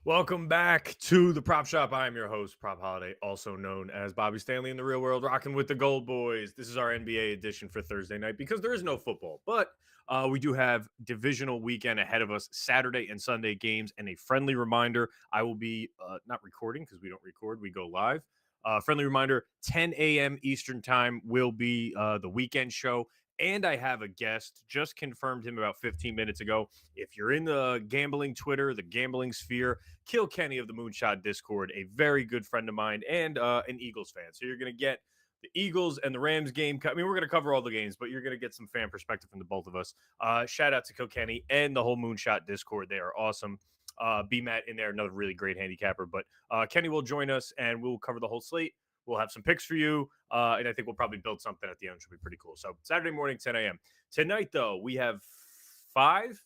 Welcome back to the Prop Shop. I am your host, PropHolliday, also known as Bobby Stanley in the real world, rocking with the GoldBoys. This is our NBA edition for Thursday night because there is no football, but we do have Divisional Weekend ahead of us, Saturday and Sunday games. And a friendly reminder, I will be not recording because we don't record, we go live. Friendly reminder, 10 a.m. Eastern time will be the weekend show. And I have a guest, just confirmed him about 15 minutes ago. If you're in the gambling Twitter, the gambling sphere, Kill Kenny of the Moonshot Discord, a very good friend of mine and an Eagles fan. So you're going to get the Eagles and the Rams game. I mean, we're going to cover all the games, but you're going to get some fan perspective from the both of us. Shout out to Kill Kenny and the whole Moonshot Discord. They are awesome. B-Matt in there, another really great handicapper. But Kenny will join us and we'll cover the whole slate. We'll have some picks for you, and I think we'll probably build something at the end, which will be pretty cool. So Saturday morning, 10 a.m. Tonight, though, we have five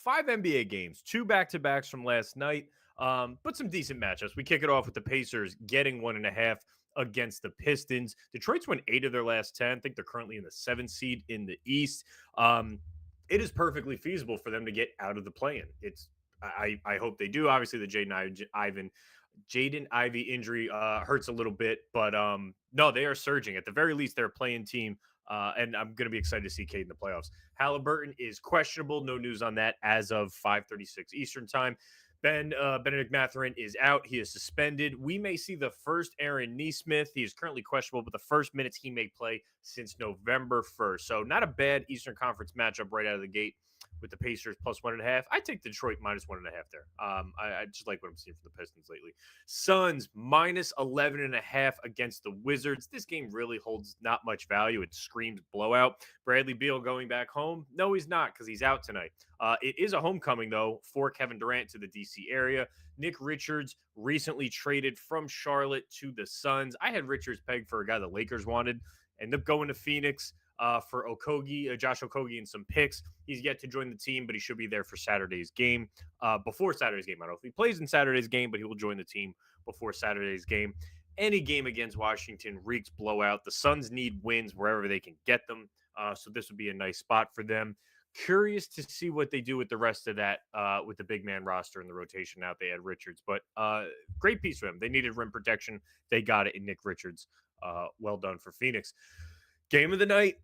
NBA games, two back-to-backs from last night, but some decent matchups. We kick it off with the Pacers getting 1.5 against the Pistons. Detroit's won 8 of their last 10. I think they're currently in the 7th seed in the East. It is perfectly feasible for them to get out of the play-in. I hope they do. Obviously, the Jaden Ivey injury hurts a little bit, but no, they are surging. At the very least, they're a playing team, and I'm going to be excited to see Cade in the playoffs. Halliburton is questionable. No news on that as of 5:36 Eastern time. Benedict Mathurin is out. He is suspended. We may see the first Aaron Nesmith. He is currently questionable, but the first minutes he may play since November 1st. So not a bad Eastern Conference matchup right out of the gate with the Pacers plus 1.5. I take Detroit minus 1.5 there. I just like what I'm seeing from the Pistons lately. Suns minus 11.5 against the Wizards. This game really holds not much value. It screams blowout. Bradley Beal going back home? No, he's not because he's out tonight. It is a homecoming, though, for Kevin Durant to the D.C. area. Nick Richards recently traded from Charlotte to the Suns. I had Richards pegged for a guy the Lakers wanted. Ended up going to Phoenix for Josh Okogie, and some picks. He's yet to join the team, but he should be there for Saturday's game. Before Saturday's game, I don't know if he plays in Saturday's game, but he will join the team before Saturday's game. Any game against Washington reeks blowout. The Suns need wins wherever they can get them, so this would be a nice spot for them. Curious to see what they do with the rest of that with the big man roster and the rotation now they had Richards. But great piece for them. They needed rim protection. They got it in Nick Richards. Well done for Phoenix. Game of the night,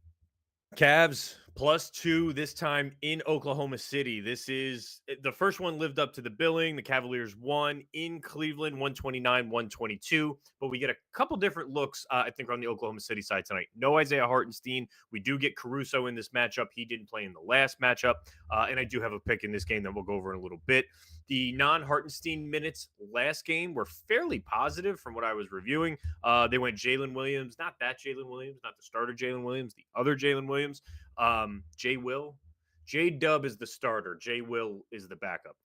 Cavs +2, this time in Oklahoma City. This is the first one lived up to the billing. The Cavaliers won in Cleveland, 129-122. But we get a couple different looks, I think, on the Oklahoma City side tonight. No Isaiah Hartenstein. We do get Caruso in this matchup. He didn't play in the last matchup. And I do have a pick in this game that we'll go over in a little bit. The non-Hartenstein minutes last game were fairly positive from what I was reviewing. They went Jalen Williams, not that Jalen Williams, not the starter Jalen Williams, the other Jalen Williams. J-Dub is the starter. J-Will is the backup.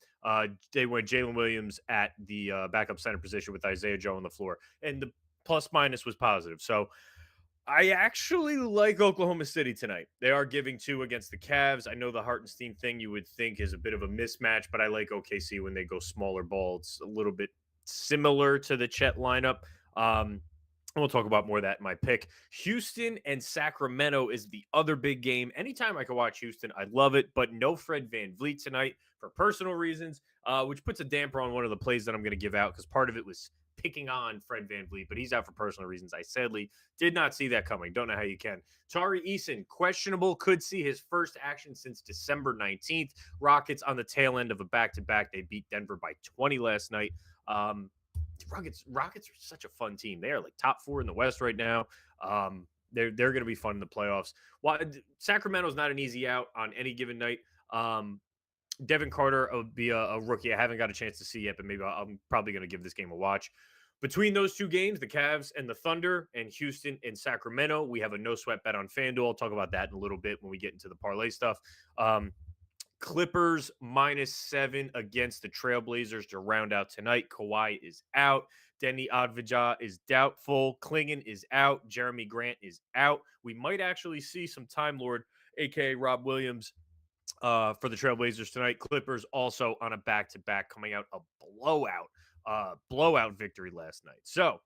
They went Jalen Williams at the backup center position with Isaiah Joe on the floor. And the plus-minus was positive. So I actually like Oklahoma City tonight. They are giving 2 against the Cavs. I know the Hartenstein thing you would think is a bit of a mismatch, but I like OKC when they go smaller ball. It's a little bit similar to the Chet lineup. We'll talk about more of that in my pick. Houston and Sacramento is the other big game. Anytime I can watch Houston, I love it, but no Fred VanVleet tonight for personal reasons, which puts a damper on one of the plays that I'm going to give out because part of it was picking on Fred VanVleet, but he's out for personal reasons. I sadly did not see that coming. Don't know how you can. Tari Eason, questionable, could see his first action since December 19th. Rockets on the tail end of a back-to-back. They beat Denver by 20 last night. Rockets are such a fun team. They are like top 4 in the West right now. They're going to be fun in the playoffs. Sacramento's not an easy out on any given night. Devin Carter would be a rookie I haven't got a chance to see yet, but maybe I'm probably going to give this game a watch. Between those two games, the Cavs and the Thunder, and Houston and Sacramento, we have a no-sweat bet on FanDuel. I'll talk about that in a little bit when we get into the parlay stuff. Clippers -7 against the Trailblazers to round out tonight. Kawhi is out. Denny Advija is doubtful. Klingon is out. Jeremy Grant is out. We might actually see some Time Lord, a.k.a. Rob Williams, for the Trailblazers tonight. Clippers also on a back-to-back, coming out a blowout victory last night. So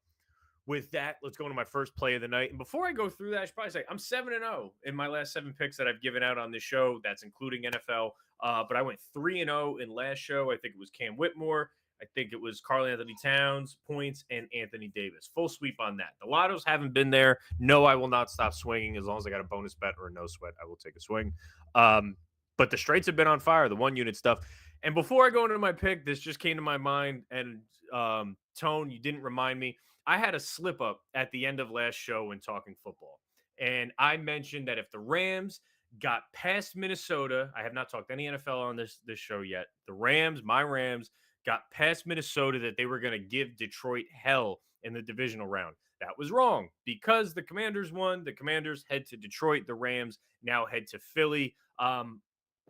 with that, let's go into my first play of the night. And before I go through that, I should probably say I'm 7-0 in my last 7 picks that I've given out on this show. That's including NFL. But I went 3-0 in last show. I think it was Cam Whitmore. I think it was Karl Anthony Towns, points, and Anthony Davis. Full sweep on that. The lottos haven't been there. No, I will not stop swinging as long as I got a bonus bet or a no sweat. I will take a swing. But the straights have been on fire, the 1 unit stuff. And before I go into my pick, this just came to my mind. And Tone, you didn't remind me. I had a slip up at the end of last show when talking football. And I mentioned that if the Rams got past Minnesota, I have not talked any NFL on this show yet. The Rams, my Rams, got past Minnesota, that they were going to give Detroit hell in the divisional round. That was wrong because the Commanders won. The Commanders head to Detroit. The Rams now head to Philly.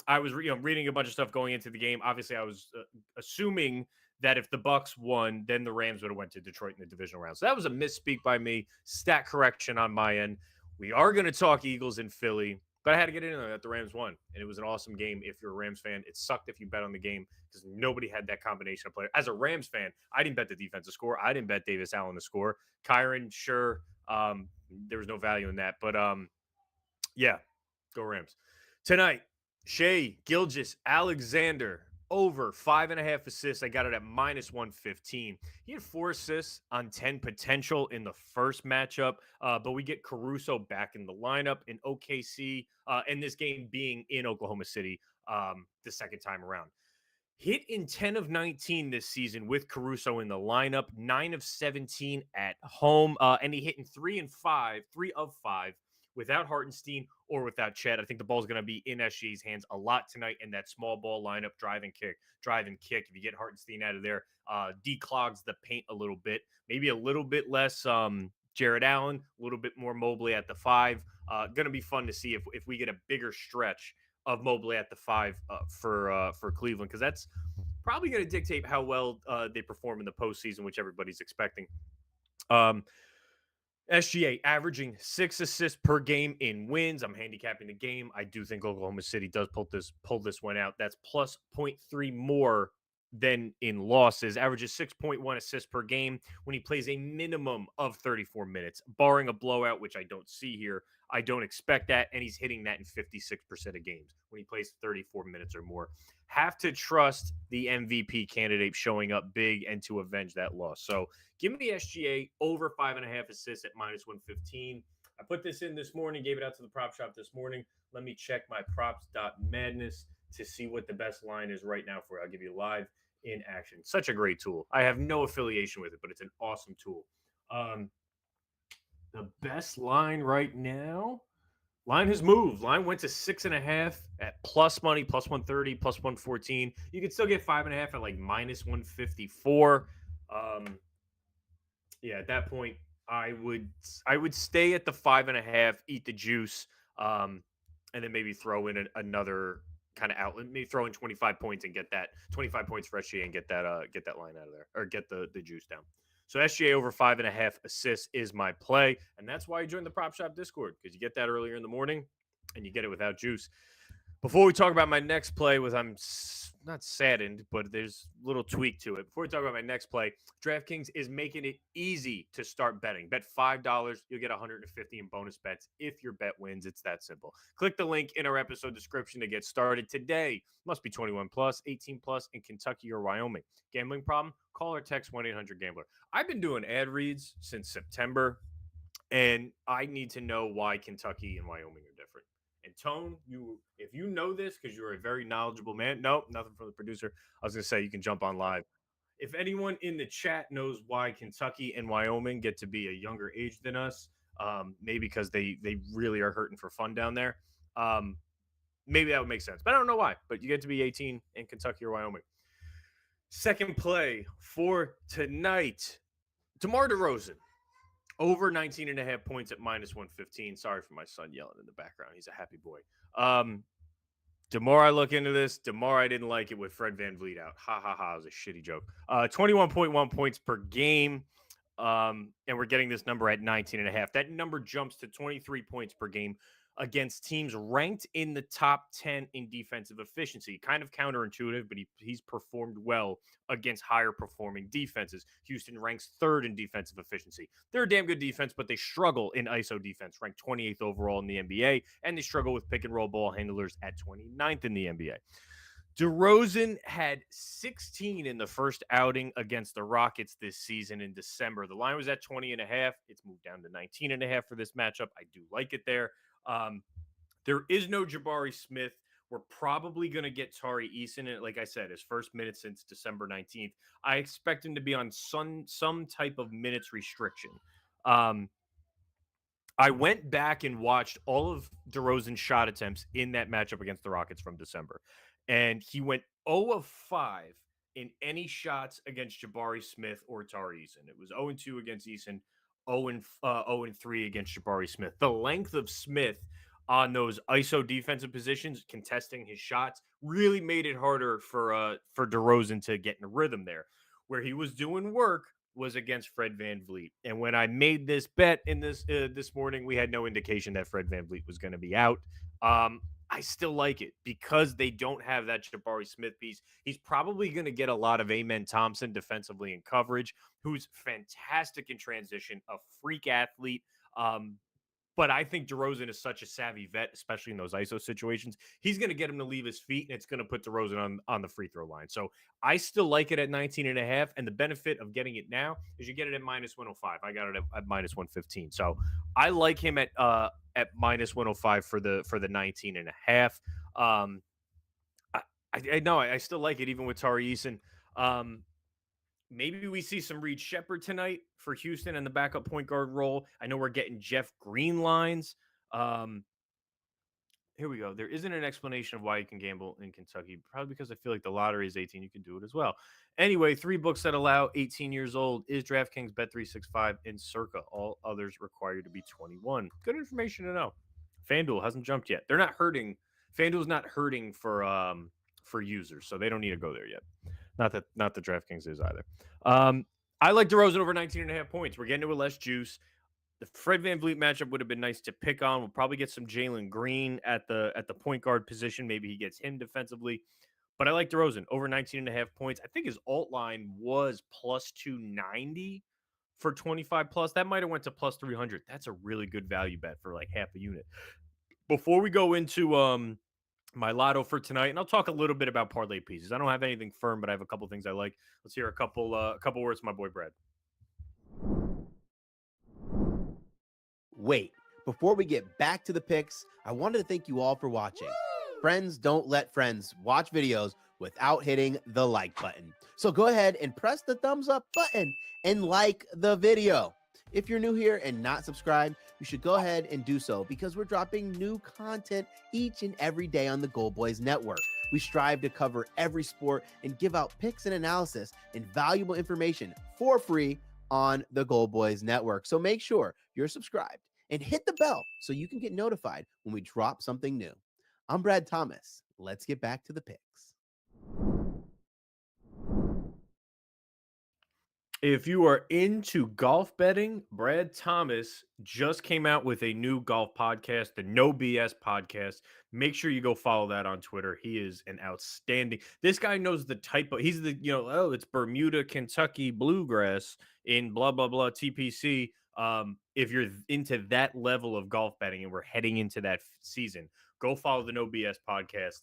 I was reading a bunch of stuff going into the game. Obviously, I was assuming that if the Bucks won, then the Rams would have went to Detroit in the divisional round. So that was a misspeak by me. Stat correction on my end. We are going to talk Eagles in Philly, but I had to get in there that the Rams won, and it was an awesome game. If you're a Rams fan, it sucked if you bet on the game because nobody had that combination of players. As a Rams fan, I didn't bet the defensive score. I didn't bet Davis Allen to score. Kyron, sure, there was no value in that, but yeah, go Rams. Tonight, Shea Gilgeous Alexander over 5.5 assists. I got it at -115. He had 4 assists on 10 potential in the first matchup, but we get Caruso back in the lineup in OKC, and this game being in Oklahoma City the second time around. Hit in 10 of 19 this season with Caruso in the lineup, 9 of 17 at home, and he hit in 3 of 5 without Hartenstein or without Chet. I think the ball is going to be in SGA's hands a lot tonight in that small ball lineup, drive and kick. If you get Hartenstein out of there, declogs the paint a little bit, maybe a little bit less Jared Allen, a little bit more Mobley at the 5. Going to be fun to see if we get a bigger stretch of Mobley at the 5 for Cleveland, because that's probably going to dictate how well they perform in the postseason, which everybody's expecting. SGA averaging 6 assists per game in wins. I'm handicapping the game. I do think Oklahoma City does pull this one out. That's plus 0.3 more than in losses. Averages 6.1 assists per game when he plays a minimum of 34 minutes, barring a blowout, which I don't see here. I don't expect that, and he's hitting that in 56% of games when he plays 34 minutes or more. Have to trust the MVP candidate showing up big and to avenge that loss. So give me the SGA over 5.5 assists at -115. I put this in this morning, gave it out to the prop shop this morning. Let me check my props.madness to see what the best line is right now for it. I'll give you live in action. Such a great tool. I have no affiliation with it, but it's an awesome tool. The best line right now, line has moved. Line went to 6.5 at plus money, plus 130, plus 114. You could still get 5.5 at like -154. Yeah, at that point, I would stay at the 5.5, eat the juice, and then maybe throw in another kind of outlet. Maybe throw in 25 points and get that 25 points for SGA and get that line out of there, or get the juice down. So SGA over 5.5 assists is my play, and that's why you join the Prop Shop Discord, because you get that earlier in the morning, and you get it without juice. Before we talk about my next play, I'm not saddened, but there's a little tweak to it. Before we talk about my next play, DraftKings is making it easy to start betting. Bet $5, you'll get $150 in bonus bets if your bet wins. It's that simple. Click the link in our episode description to get started today. Must be 21 plus, 18 plus in Kentucky or Wyoming. Gambling problem? Call or text 1-800-GAMBLER. I've been doing ad reads since September, and I need to know why Kentucky and Wyoming are different. And Tone, if you know this, because you're a very knowledgeable man. Nope, nothing from the producer. I was going to say you can jump on live. If anyone in the chat knows why Kentucky and Wyoming get to be a younger age than us, maybe because they really are hurting for fun down there, maybe that would make sense. But I don't know why. But you get to be 18 in Kentucky or Wyoming. Second play for tonight, DeMar DeRozan. Over 19.5 points at -115. Sorry for my son yelling in the background. He's a happy boy. DeMar, I look into this. DeMar, I didn't like it with Fred VanVleet out. Ha, ha, ha. It was a shitty joke. 21.1 points per game. And we're getting this number at 19.5. That number jumps to 23 points per game against teams ranked in the top 10 in defensive efficiency. Kind of counterintuitive, but he's performed well against higher performing defenses. Houston ranks 3rd in defensive efficiency. They're a damn good defense, but they struggle in ISO defense, ranked 28th overall in the NBA, and they struggle with pick and roll ball handlers at 29th in the NBA. DeRozan had 16 in the first outing against the Rockets this season in December. The line was at 20.5. It's moved down to 19.5 for this matchup. I do like it there. There is no Jabari Smith. We're probably going to get Tari Eason. And like I said, his first minutes since December 19th. I expect him to be on some type of minutes restriction. I went back and watched all of DeRozan's shot attempts in that matchup against the Rockets from December. And he went 0 of 5 in any shots against Jabari Smith or Tari Eason. It was 0 and 2 against Eason, 0 and 3 against Jabari Smith. The length of Smith on those ISO defensive positions, contesting his shots, really made it harder for DeRozan to get in a rhythm there. Where he was doing work was against Fred VanVleet. And when I made this bet in this morning, we had no indication that Fred VanVleet was going to be out. I still like it because they don't have that Jabari Smith piece. He's probably going to get a lot of Amen Thompson defensively in coverage, who's fantastic in transition, a freak athlete. But I think DeRozan is such a savvy vet, especially in those ISO situations. He's going to get him to leave his feet, and it's going to put DeRozan on the free throw line. So I still like it at 19.5. And the benefit of getting it now is you get it at minus 105. I got it at minus 115. So I like him at minus 105 for the 19.5. I know I still like it even with Tari Eason. Maybe we see some Reed Shepherd tonight for Houston in the backup point guard role. I know we're getting Jeff Green lines. Here we go. There isn't an explanation of why you can gamble in Kentucky. Probably because I feel like the lottery is 18. You can do it as well. Anyway, 3 books that allow 18 years old is DraftKings, Bet365, and Circa. All others require you to be 21. Good information to know. FanDuel hasn't jumped yet. They're not hurting. FanDuel's not hurting for users, so they don't need to go there yet. Not that DraftKings is either. I like DeRozan over 19.5 points. We're getting to a less juice. The Fred VanVleet matchup would have been nice to pick on. We'll probably get some Jalen Green at the point guard position. Maybe he gets him defensively. But I like DeRozan over 19.5 points. I think his alt line was plus 290 for 25 plus. That might have went to plus 300. That's a really good value bet for like half a unit. Before we go into my lotto for tonight, and I'll talk a little bit about parlay pieces. I don't have anything firm, but I have a couple things I like. Let's hear a couple words from my boy Brad. Wait, before we get back to the picks, I wanted to thank you all for watching. Friends don't let friends watch videos without hitting the like button. So go ahead and press the thumbs up button and like the video. If you're new here and not subscribed, you should go ahead and do so because we're dropping new content each and every day on the GoldBoys Network. We strive to cover every sport and give out picks and analysis and valuable information for free on the GoldBoys Network. So make sure you're subscribed and hit the bell so you can get notified when we drop something new. I'm Brad Thomas. Let's get back to the picks. If you are into golf betting, Brad Thomas just came out with a new golf podcast, the No BS podcast. Make sure you go follow that on Twitter. He is an outstanding. This guy knows the type of, he's the, it's Bermuda, Kentucky bluegrass in blah, blah, blah, TPC. If you're into that level of golf betting and we're heading into that season, go follow the No BS podcast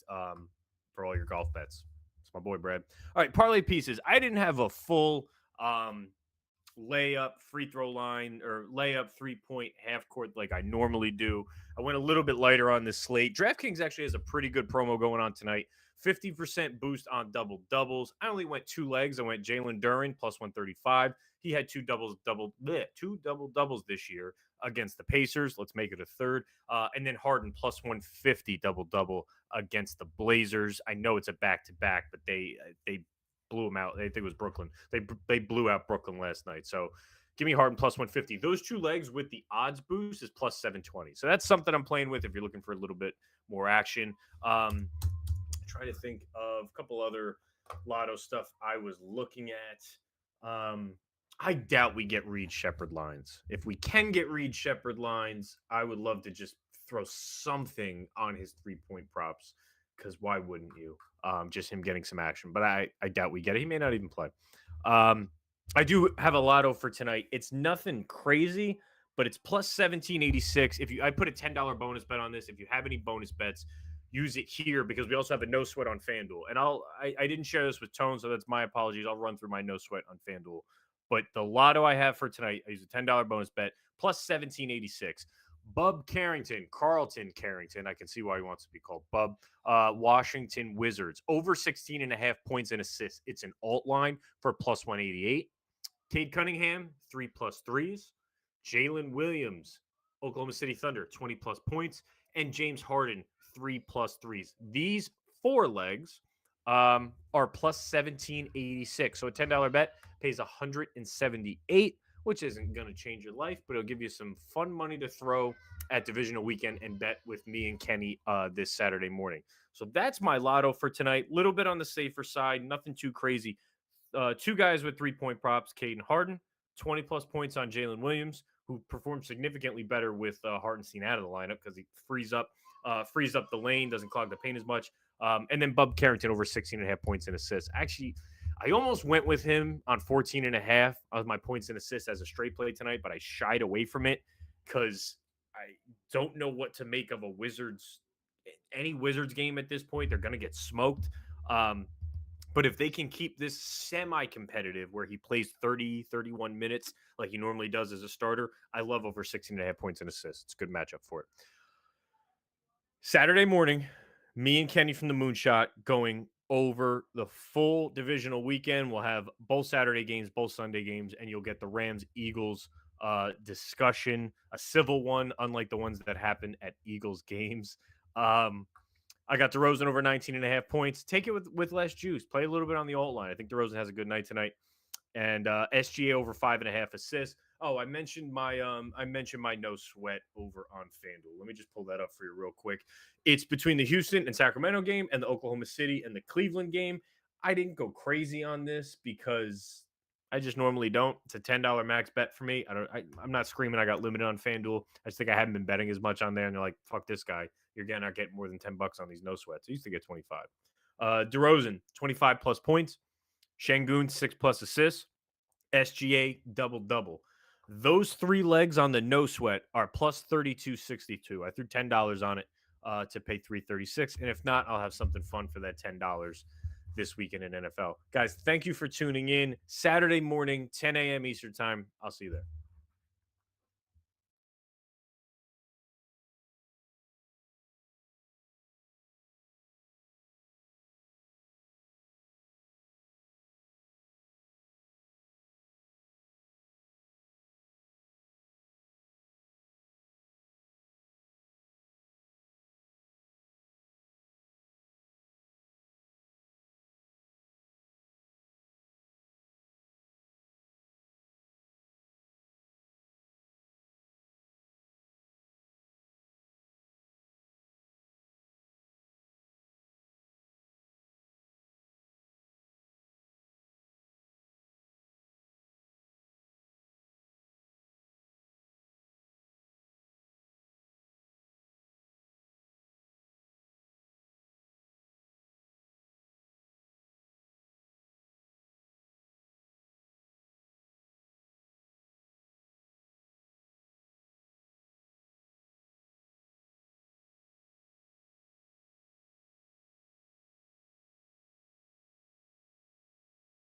for all your golf bets. It's my boy, Brad. All right, parlay pieces. I didn't have a full layup free throw line or layup 3-point half court like I normally do. I went a little bit lighter on this slate. DraftKings actually has a pretty good promo going on tonight. 50% boost on double doubles. I only went 2 legs. I went Jalen Duren plus 135. He had two double doubles this year against the Pacers. Let's make it a third. And then Harden plus 150 double against the Blazers. I know it's a back-to-back, but they blew them out. I think it was Brooklyn. They blew out Brooklyn last night. So give me Harden plus 150. Those 2 legs with the odds boost is plus 720. So that's something I'm playing with if you're looking for a little bit more action. Try to think of a couple other lotto stuff I was looking at. I doubt we get Reed Shepherd lines. If we can get Reed Shepherd lines, I would love to just throw something on his 3-point props because why wouldn't you? Just him getting some action. But I doubt we get it. He may not even play. I do have a lotto for tonight. It's nothing crazy, but it's plus 1786. I put a $10 bonus bet on this. If you have any bonus bets, use it here because we also have a no sweat on FanDuel. And I didn't share this with Tone, so that's my apologies. I'll run through my no sweat on FanDuel. But the lotto I have for tonight, I use a $10 bonus bet plus 1786. Bub Carrington, Carlton Carrington. I can see why he wants to be called Bub. Washington Wizards over 16.5 points and assists. It's an alt line for plus 188. Cade Cunningham, 3+3s. Jalen Williams, Oklahoma City Thunder, 20+ points. And James Harden, 3+3s. These 4 legs are plus 1786. So a $10 bet pays 178, which isn't going to change your life, but it'll give you some fun money to throw at Divisional Weekend and bet with me and Kenny this Saturday morning. So that's my lotto for tonight. Little bit on the safer side, nothing too crazy. 2 guys with 3-point props, Caden Harden, 20+ points on Jalen Williams, who performed significantly better with Hartenstein out of the lineup because he frees up the lane, doesn't clog the paint as much. And then Bub Carrington over 16.5 points and assists. Actually, I almost went with him on 14.5 of my points and assists as a straight play tonight, but I shied away from it because I don't know what to make of any Wizards game at this point. They're going to get smoked. But if they can keep this semi-competitive where he plays 30, 31 minutes like he normally does as a starter, I love over 16.5 points and assists. It's a good matchup for it. Saturday morning, me and Kenny from the Moonshot going over the full divisional weekend. We'll have both Saturday games, both Sunday games, and you'll get the Rams-Eagles discussion, a civil one, unlike the ones that happen at Eagles games. I got DeRozan over 19.5 points. Take it with less juice. Play a little bit on the alt line. I think DeRozan has a good night tonight. And SGA over 5.5 assists. Oh, I mentioned my no sweat over on FanDuel. Let me just pull that up for you real quick. It's between the Houston and Sacramento game and the Oklahoma City and the Cleveland game. I didn't go crazy on this because I just normally don't. It's a $10 max bet for me. I'm not screaming I got limited on FanDuel. I just think I haven't been betting as much on there. And they're like, fuck this guy. You're not getting more than $10 on these no sweats. I used to get 25. DeRozan, 25+ points. Şengün, 6+ assists. SGA, double-double. Those 3 legs on the no sweat are plus 32.62. I threw $10 on it to pay $3.36. And if not, I'll have something fun for that $10 this weekend in NFL. Guys, thank you for tuning in. Saturday morning, 10 a.m. Eastern time. I'll see you there.